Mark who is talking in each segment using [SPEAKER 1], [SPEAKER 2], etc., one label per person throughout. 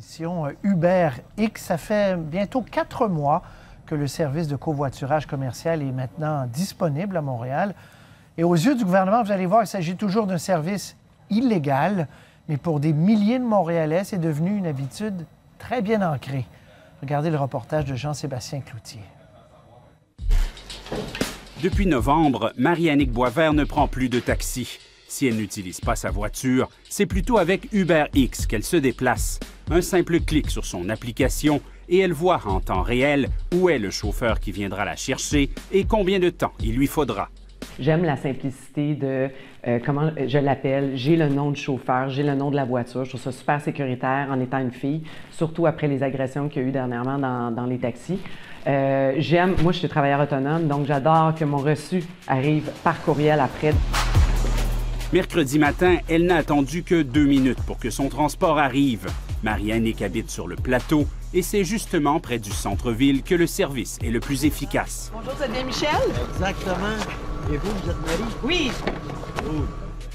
[SPEAKER 1] l'émission UberX. Ça fait bientôt 4 mois que le service de covoiturage commercial est maintenant disponible à Montréal. Et aux yeux du gouvernement, vous allez voir, il s'agit toujours d'un service illégal, mais pour des milliers de Montréalais, c'est devenu une habitude très bien ancrée. Regardez le reportage de Jean-Sébastien Cloutier.
[SPEAKER 2] Depuis novembre, Marie-Annick Boisvert ne prend plus de taxi. Si elle n'utilise pas sa voiture, c'est plutôt avec UberX qu'elle se déplace. Un simple clic sur son application et elle voit en temps réel où est le chauffeur qui viendra la chercher et combien de temps il lui faudra.
[SPEAKER 3] J'aime la simplicité de comment je l'appelle, j'ai le nom du chauffeur, j'ai le nom de la voiture. Je trouve ça super sécuritaire en étant une fille, surtout après les agressions qu'il y a eu dernièrement dans les taxis. Moi je suis travailleur autonome, donc j'adore que mon reçu arrive par courriel après.
[SPEAKER 2] Mercredi matin, elle n'a attendu que 2 minutes pour que son transport arrive. Marie-Annick habite sur le plateau et c'est justement près du centre-ville que le service est le plus efficace.
[SPEAKER 4] Bonjour, c'est bien Michel?
[SPEAKER 5] Exactement. Et vous êtes Marie?
[SPEAKER 4] Oui.
[SPEAKER 5] Oh.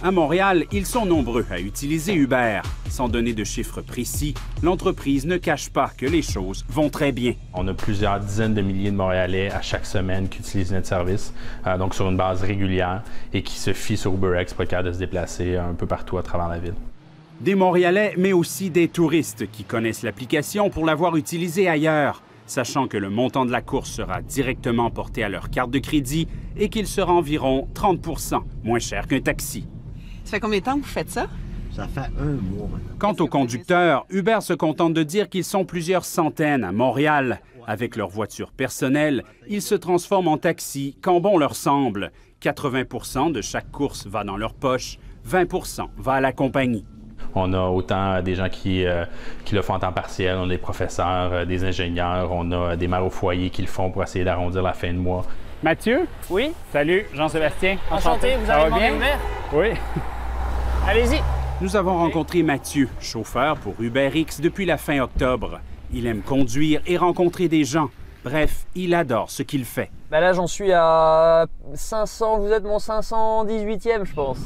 [SPEAKER 2] À Montréal, ils sont nombreux à utiliser Uber. Sans donner de chiffres précis, l'entreprise ne cache pas que les choses vont très bien.
[SPEAKER 6] On a plusieurs dizaines de milliers de Montréalais à chaque semaine qui utilisent notre service, donc sur une base régulière, et qui se fient sur UberX pour être capable de se déplacer un peu partout à travers la ville.
[SPEAKER 2] Des Montréalais, mais aussi des touristes qui connaissent l'application pour l'avoir utilisée ailleurs, sachant que le montant de la course sera directement porté à leur carte de crédit et qu'il sera environ 30 % moins cher qu'un taxi.
[SPEAKER 4] Ça fait combien de temps que vous faites ça?
[SPEAKER 5] Ça fait 1 mois maintenant.
[SPEAKER 2] Quant aux conducteurs, Uber se contente de dire qu'ils sont plusieurs centaines à Montréal. Avec leur voiture personnelle, ils se transforment en taxi quand bon leur semble. 80 % de chaque course va dans leur poche, 20 % va à la compagnie.
[SPEAKER 6] On a autant des gens qui le font en temps partiel, on a des professeurs, des ingénieurs, on a des mères au foyer qui le font pour essayer d'arrondir la fin de mois.
[SPEAKER 7] Mathieu?
[SPEAKER 8] Oui?
[SPEAKER 7] Salut, Jean-Sébastien.
[SPEAKER 8] Enchanté, vous avez demandé une mère?
[SPEAKER 7] Oui.
[SPEAKER 8] Allez-y.
[SPEAKER 2] Nous avons rencontré Mathieu, chauffeur pour UberX depuis la fin octobre. Il aime conduire et rencontrer des gens. Bref, il adore ce qu'il fait.
[SPEAKER 8] Ben là, j'en suis à 500, vous êtes mon 518e, je pense.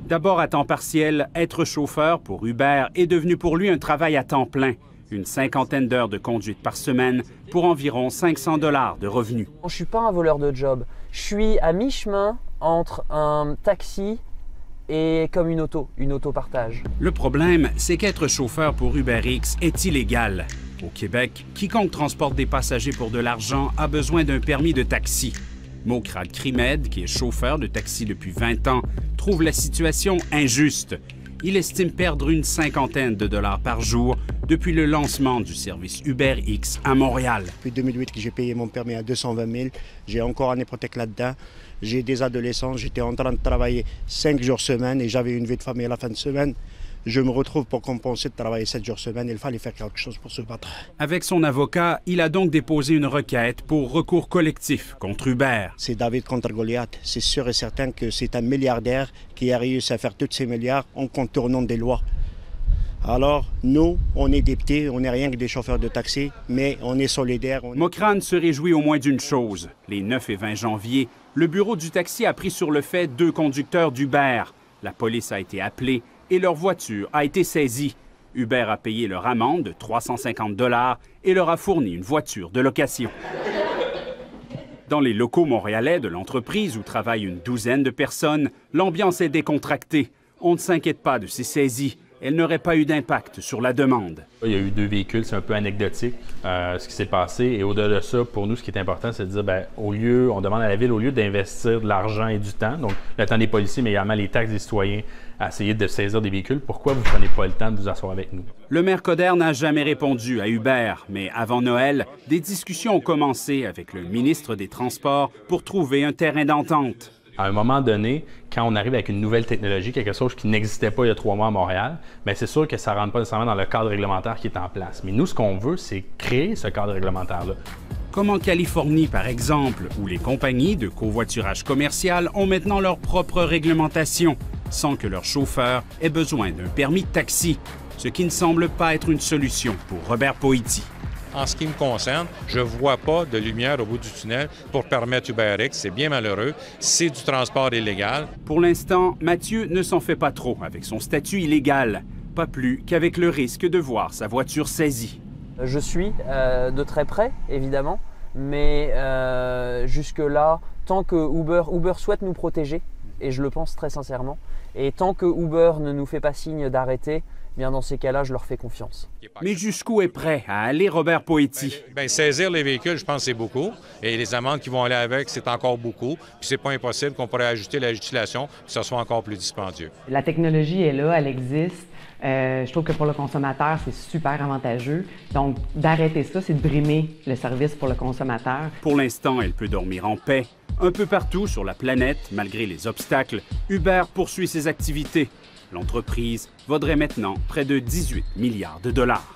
[SPEAKER 2] D'abord à temps partiel, être chauffeur pour Uber est devenu pour lui un travail à temps plein. Une 50aine d'heures de conduite par semaine pour environ 500 $ de revenus.
[SPEAKER 8] Je suis pas un voleur de job. Je suis à mi-chemin entre un taxi et comme une auto partage.
[SPEAKER 2] Le problème, c'est qu'être chauffeur pour UberX est illégal. Au Québec, quiconque transporte des passagers pour de l'argent a besoin d'un permis de taxi. Mokrad Krimed, qui est chauffeur de taxi depuis 20 ans, trouve la situation injuste. Il estime perdre une 50aine de $ par jour depuis le lancement du service UberX à Montréal.
[SPEAKER 5] Depuis 2008 que j'ai payé mon permis à 220 000, j'ai encore un hypothèque là-dedans. J'ai des adolescents, j'étais en train de travailler 5 jours semaine et j'avais une vie de famille à la fin de semaine. Je me retrouve pour compenser de travailler 7 jours semaine. Il fallait faire quelque chose pour se battre.
[SPEAKER 2] Avec son avocat, il a donc déposé une requête pour recours collectif contre Uber.
[SPEAKER 5] C'est David contre Goliath. C'est sûr et certain que c'est un milliardaire qui a réussi à faire tous ces milliards en contournant des lois. Alors, nous, on est des petits, on n'est rien que des chauffeurs de taxi, mais on est solidaires.
[SPEAKER 2] Mokrad se réjouit au moins d'une chose. Les 9 et 20 janvier, le bureau du taxi a pris sur le fait 2 conducteurs d'Uber. La police a été appelée et leur voiture a été saisie. Uber a payé leur amende de 350 $ et leur a fourni une voiture de location. Dans les locaux montréalais de l'entreprise où travaillent une douzaine de personnes, l'ambiance est décontractée. On ne s'inquiète pas de ces saisies. Elles n'auraient pas eu d'impact sur la demande.
[SPEAKER 6] Il y a eu 2 véhicules, c'est un peu anecdotique ce qui s'est passé. Et au-delà de ça, pour nous, ce qui est important, c'est de dire, bien, on demande à la Ville, au lieu d'investir de l'argent et du temps, donc le temps des policiers, mais également les taxes des citoyens, à essayer de saisir des véhicules, pourquoi vous ne prenez pas le temps de vous asseoir avec nous?
[SPEAKER 2] Le maire Coderre n'a jamais répondu à Uber, mais avant Noël, des discussions ont commencé avec le ministre des Transports pour trouver un terrain d'entente.
[SPEAKER 6] À un moment donné, quand on arrive avec une nouvelle technologie, quelque chose qui n'existait pas il y a 3 mois à Montréal, bien c'est sûr que ça ne rentre pas nécessairement dans le cadre réglementaire qui est en place. Mais nous, ce qu'on veut, c'est créer ce cadre réglementaire-là.
[SPEAKER 2] Comme en Californie, par exemple, où les compagnies de covoiturage commercial ont maintenant leur propre réglementation, sans que leurs chauffeurs aient besoin d'un permis de taxi, ce qui ne semble pas être une solution pour Robert Poiti.
[SPEAKER 9] En ce qui me concerne, je ne vois pas de lumière au bout du tunnel pour permettre UberX. C'est bien malheureux. C'est du transport illégal.
[SPEAKER 2] Pour l'instant, Mathieu ne s'en fait pas trop avec son statut illégal. pas plus qu'avec le risque de voir sa voiture saisie.
[SPEAKER 8] Je suis de très près, évidemment, mais jusque-là, tant que Uber souhaite nous protéger, et je le pense très sincèrement, et tant que Uber ne nous fait pas signe d'arrêter, bien dans ces cas-là, je leur fais confiance.
[SPEAKER 2] Mais jusqu'où est prêt à aller Robert Poetti?
[SPEAKER 9] Saisir les véhicules, je pense que c'est beaucoup. Et les amendes qui vont aller avec, c'est encore beaucoup. Puis c'est pas impossible qu'on pourrait ajuster la législation, que ce soit encore plus dispendieux.
[SPEAKER 3] La technologie est là, elle existe. Je trouve que pour le consommateur, c'est super avantageux. Donc, d'arrêter ça, c'est de brimer le service pour le consommateur.
[SPEAKER 2] Pour l'instant, elle peut dormir en paix. Un peu partout sur la planète, malgré les obstacles, Uber poursuit ses activités. L'entreprise vaudrait maintenant près de 18 milliards de dollars.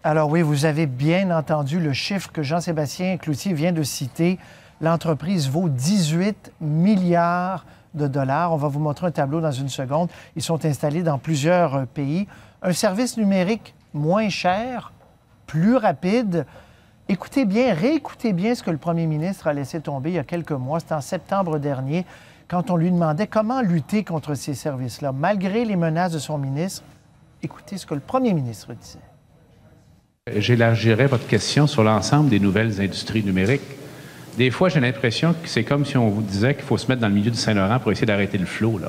[SPEAKER 1] Alors oui, vous avez bien entendu le chiffre que Jean-Sébastien Cloutier vient de citer. L'entreprise vaut 18 milliards de dollars. On va vous montrer un tableau dans une seconde. Ils sont installés dans plusieurs pays. Un service numérique moins cher, plus rapide. Écoutez bien, réécoutez bien ce que le premier ministre a laissé tomber il y a quelques mois. C'était en septembre dernier, quand on lui demandait comment lutter contre ces services-là. Malgré les menaces de son ministre, écoutez ce que le premier ministre disait.
[SPEAKER 10] J'élargirais votre question sur l'ensemble des nouvelles industries numériques. Des fois, j'ai l'impression que c'est comme si on vous disait qu'il faut se mettre dans le milieu du Saint-Laurent pour essayer d'arrêter le flot, là.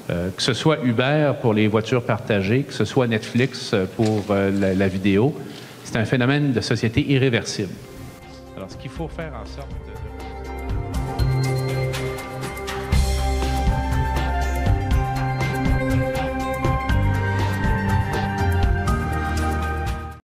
[SPEAKER 10] Que ce soit Uber pour les voitures partagées, que ce soit Netflix pour la vidéo, c'est un phénomène de société irréversible. Alors, ce qu'il faut faire en sorte de